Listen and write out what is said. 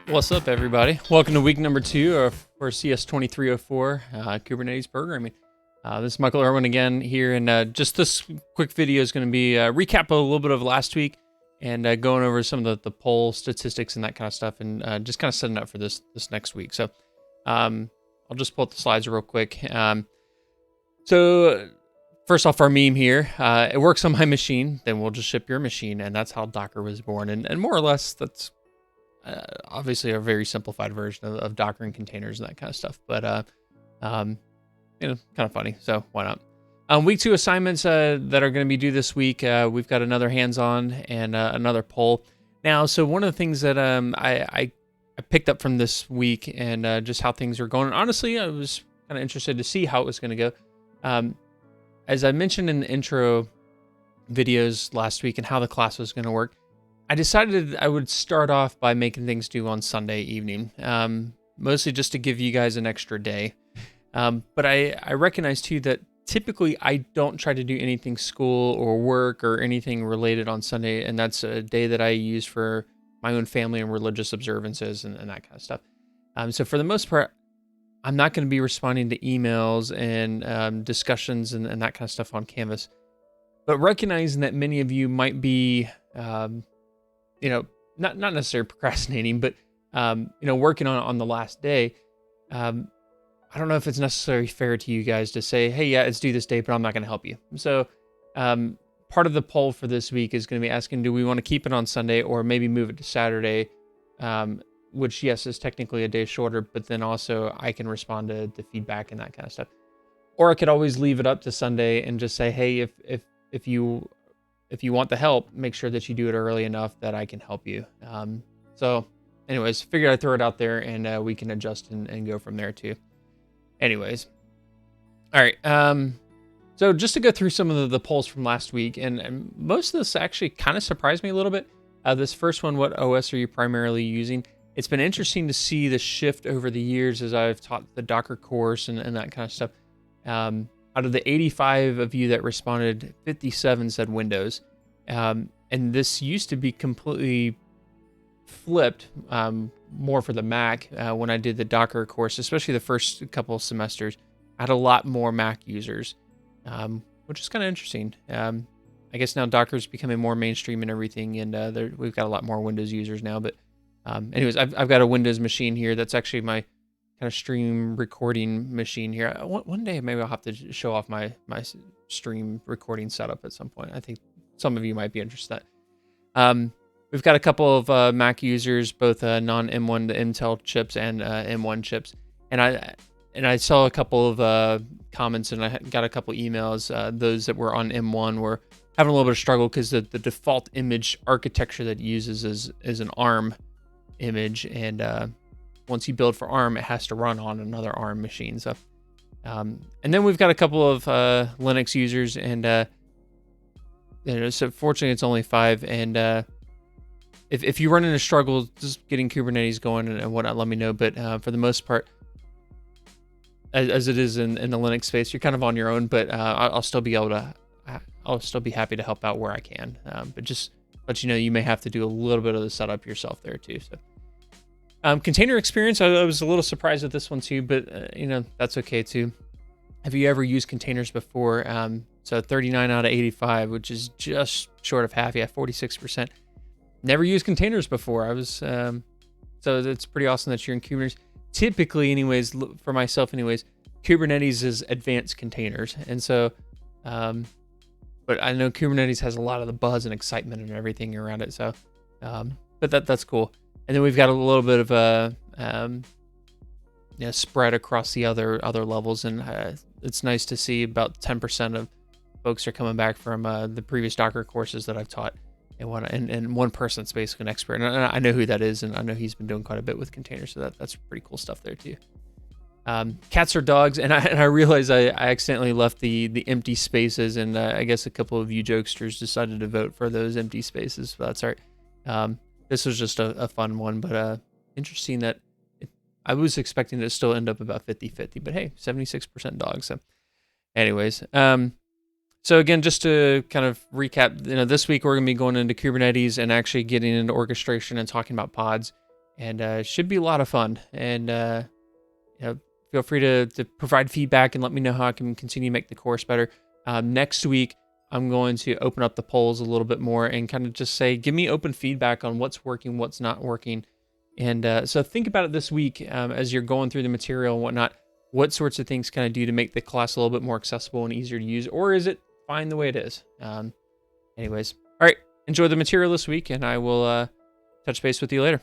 What's up, everybody? Welcome to week number 2 for CS2304 Kubernetes programming. This is Michael Irwin again here, and just this quick video is going to be a recap of a little bit of last week and going over some of the poll statistics and that kind of stuff, and just kind of setting up for this next week. So I'll just pull up the slides real quick. So first off, our meme here, it works on my machine, then we'll just ship your machine, and that's how Docker was born. And more or less, that's obviously a very simplified version of Docker and containers and that kind of stuff, but kind of funny, so why not? Week 2 assignments that are going to be due this week. We've got another hands-on and another poll. Now, so one of the things that I picked up from this week and just how things are going. Honestly, I was kind of interested to see how it was going to go. As I mentioned in the intro videos last week and how the class was going to work, I decided I would start off by making things due on Sunday evening, mostly just to give you guys an extra day. But I recognize too that typically I don't try to do anything school or work or anything related on Sunday, and that's a day that I use for my own family and religious observances and that kind of stuff. So for the most part, I'm not going to be responding to emails and discussions and that kind of stuff on Canvas. But recognizing that many of you might be not necessarily procrastinating, but, working on the last day. I don't know if it's necessarily fair to you guys to say, hey, yeah, it's due this day, but I'm not going to help you. So, part of the poll for this week is going to be asking, do we want to keep it on Sunday or maybe move it to Saturday? Which, yes, is technically a day shorter, but then also I can respond to the feedback and that kind of stuff. Or I could always leave it up to Sunday and just say, hey, if you want the help, make sure that you do it early enough that I can help you. So anyways, figured I'd throw it out there and we can adjust and go from there too. Anyways. All right. So just to go through some of the polls from last week, and most of this actually kind of surprised me a little bit. This first one, what OS are you primarily using? It's been interesting to see the shift over the years as I've taught the Docker course and that kind of stuff. Out of the 85 of you that responded, 57 said Windows. And this used to be completely flipped, more for the Mac. When I did the Docker course, especially the first couple of semesters, I had a lot more Mac users, which is kind of interesting. I guess now Docker's becoming more mainstream and everything, and we've got a lot more Windows users now. But anyways, I've got a Windows machine here. That's actually my kind of stream recording machine here. One day maybe I'll have to show off my stream recording setup at some point. I think some of you might be interested in that. We've got a couple of Mac users, both non-M1 to Intel chips and M1 chips, and I saw a couple of comments and I got a couple emails. Those that were on M1 were having a little bit of struggle because the default image architecture that it uses is an ARM image, and once you build for ARM, it has to run on another ARM machine. So, and then we've got a couple of Linux users, and so fortunately it's only 5. And if you run into struggle just getting Kubernetes going and whatnot, let me know. But for the most part, as it is in the Linux space, you're kind of on your own. But I'll still be happy to help out where I can. But just let you know, you may have to do a little bit of the setup yourself there too. So. Container experience, I was a little surprised with this one too, but that's okay too. Have you ever used containers before? So 39 out of 85, which is just short of half. Yeah, 46%. Never used containers before. I was so it's pretty awesome that you're in Kubernetes. Typically, anyways, for myself, anyways, Kubernetes is advanced containers, and so, but I know Kubernetes has a lot of the buzz and excitement and everything around it. So, but that's cool. And then we've got a little bit of a spread across the other levels, and it's nice to see about 10% of folks are coming back from the previous Docker courses that I've taught, and one person's basically an expert, and I know who that is, and I know he's been doing quite a bit with containers, so that's pretty cool stuff there too. Cats or dogs, and I realize I accidentally left the empty spaces, and I guess a couple of you jokesters decided to vote for those empty spaces, but that's all right. This was just a fun one, but interesting that I was expecting it to still end up about 50-50, but hey, 76% dogs. So anyways, so again, just to kind of recap, this week we're going to be going into Kubernetes and actually getting into orchestration and talking about pods. and should be a lot of fun. And you know, feel free to provide feedback and let me know how I can continue to make the course better. Next week, I'm going to open up the polls a little bit more and kind of just say, give me open feedback on what's working, what's not working. And so think about it this week as you're going through the material and whatnot. What sorts of things can I do to make the class a little bit more accessible and easier to use? Or is it fine the way it is? Anyways, all right, enjoy the material this week, and I will touch base with you later.